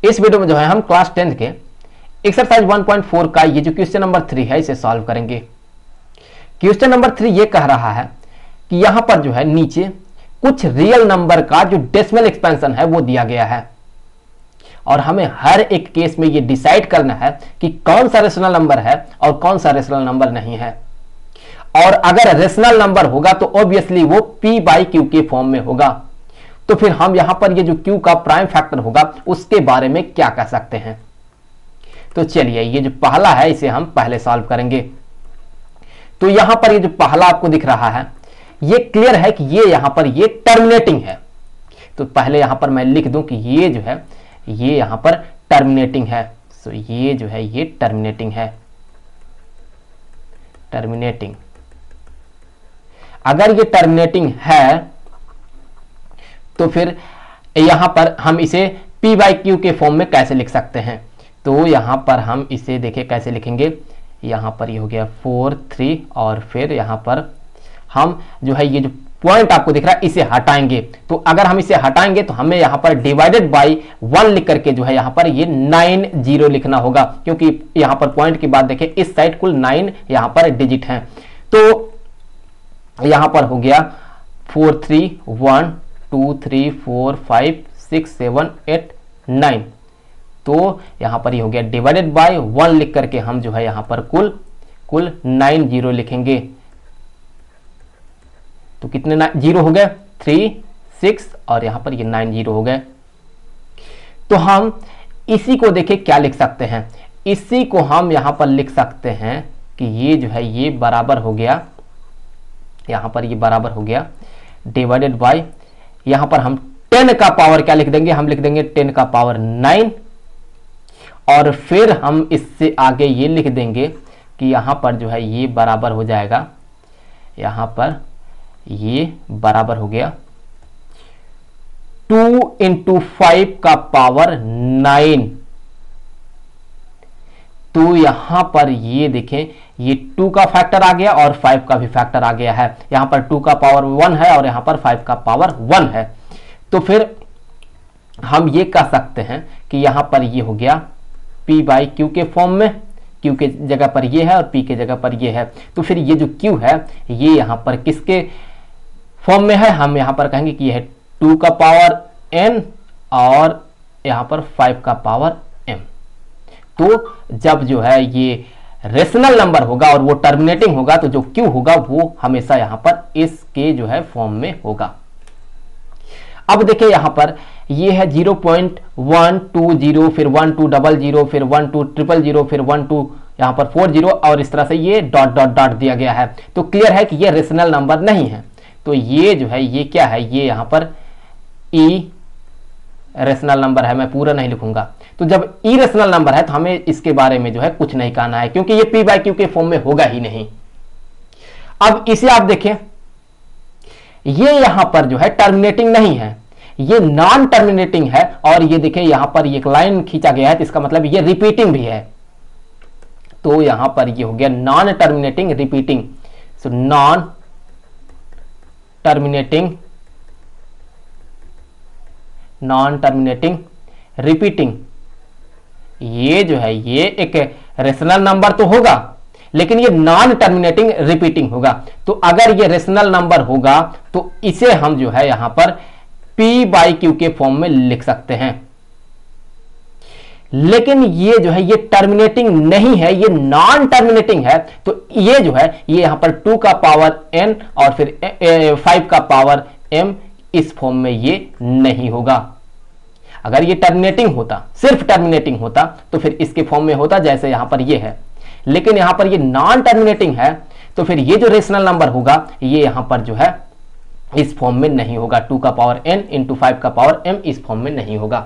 इस वीडियो में जो है हम क्लास 10th के एक्सरसाइज 1.4 का ये जो क्वेश्चन नंबर 3 है इसे सॉल्व करेंगे। क्वेश्चन नंबर 3 ये कह रहा है कि यहां पर जो है नीचे कुछ रियल नंबर का जो डेसिमल एक्सपेंशन है वो दिया गया है और हमें हर एक केस में ये डिसाइड करना है कि कौन सा रेशनल नंबर है और कौन सा रेशनल नंबर नहीं है। और अगर रेशनल नंबर होगा तो ऑब्वियसली वो p बाई क्यू के फॉर्म में होगा। तो फिर हम यहां पर ये जो q का प्राइम फैक्टर होगा उसके बारे में क्या कह सकते हैं। तो चलिए ये जो पहला है इसे हम पहले सॉल्व करेंगे। तो यहां पर ये जो पहला आपको दिख रहा है ये क्लियर है कि ये यहां पर ये टर्मिनेटिंग है। तो पहले यहां पर मैं लिख दूं कि ये जो है ये यहां पर टर्मिनेटिंग है। सो ये जो है ये टर्मिनेटिंग है, टर्मिनेटिंग। अगर ये टर्मिनेटिंग है तो फिर यहां पर हम इसे p बाई क्यू के फॉर्म में कैसे लिख सकते हैं। तो यहां पर हम इसे देखें कैसे लिखेंगे। यहां पर ये हो गया 4 3 और फिर यहां पर हम जो है ये जो पॉइंट आपको दिख रहा है इसे हटाएंगे। तो अगर हम इसे हटाएंगे तो हमें यहां पर डिवाइडेड बाई 1 लिख करके जो है यहां पर ये 9 0 लिखना होगा, क्योंकि यहां पर पॉइंट की बात देखें इस साइड कुल 9 यहां पर डिजिट हैं। तो यहां पर हो गया 4 3 1 2 3 4 5 6 7 8 9। तो यहां पर ये हो गया डिवाइडेड बाय 1 लिख करके हम जो है यहां पर कुल 9 0 लिखेंगे। तो कितने 0 हो गए 3 6 और यहां पर ये 9 0 हो गए। तो हम इसी को देखें क्या लिख सकते हैं। इसी को हम यहां पर लिख सकते हैं कि ये जो है ये बराबर हो गया, यहां पर ये बराबर हो गया डिवाइडेड बाय यहां पर हम 10 का पावर क्या लिख देंगे, हम लिख देंगे 10 का पावर 9 और फिर हम इससे आगे ये लिख देंगे कि यहां पर जो है ये बराबर हो जाएगा, यहां पर ये बराबर हो गया 2 इंटू 5 का पावर 9। तो यहां पर ये देखें ये 2 का फैक्टर आ गया और 5 का भी फैक्टर आ गया है। यहां पर 2 का पावर 1 है और यहां पर 5 का पावर 1 है। तो फिर हम ये कह सकते हैं कि यहां पर ये हो गया p बाई क्यू के फॉर्म में, q के जगह पर ये है और p के जगह पर ये है। तो फिर ये जो q है ये यहां पर किसके फॉर्म में है, हम यहां पर कहेंगे कि यह है 2 का पावर n और यहां पर 5 का पावर m। तो जब जो है ये रेशनल नंबर होगा और वो टर्मिनेटिंग होगा तो जो q होगा वो हमेशा यहां पर इसके जो है फॉर्म में होगा। अब देखिए यहां पर ये है 0.120 फिर 1200 फिर 12000 फिर 12 यहां पर 40 और इस तरह से ये डॉट डॉट डॉट दिया गया है। तो क्लियर है कि ये रेशनल नंबर नहीं है। तो ये जो है ये क्या है, ये यहां पर ई रेशनल नंबर है, मैं पूरा नहीं लिखूंगा। तो जब ई रेशनल नंबर है तो हमें इसके बारे में जो है कुछ नहीं कहना है, क्योंकि ये p बाई क्यू के फॉर्म में होगा ही नहीं। अब इसे आप देखें ये यहां पर जो है टर्मिनेटिंग नहीं है, ये नॉन टर्मिनेटिंग है और ये देखें यहां पर एक लाइन खींचा गया है तो इसका मतलब ये रिपीटिंग भी है। तो यहां पर ये हो गया non terminating repeating. So non terminating non terminating repeating. ये जो है ये एक रेशनल नंबर तो होगा लेकिन ये नॉन टर्मिनेटिंग रिपीटिंग होगा। तो अगर ये रेशनल नंबर होगा तो इसे हम जो है यहां पर p बाई क्यू के फॉर्म में लिख सकते हैं। लेकिन ये जो है ये टर्मिनेटिंग नहीं है, ये नॉन टर्मिनेटिंग है। तो ये जो है ये यहां पर 2 का पावर n और फिर 5 का पावर m इस फॉर्म में ये नहीं होगा। अगर ये टर्मिनेटिंग होता, सिर्फ टर्मिनेटिंग होता तो फिर इसके फॉर्म में होता जैसे यहां पर ये है। लेकिन यहां पर ये नॉन टर्मिनेटिंग है तो फिर ये जो रेशनल नंबर होगा ये यहां पर जो है इस फॉर्म में नहीं होगा। 2 का पावर n इंटू 5 का पावर m इस फॉर्म में नहीं होगा।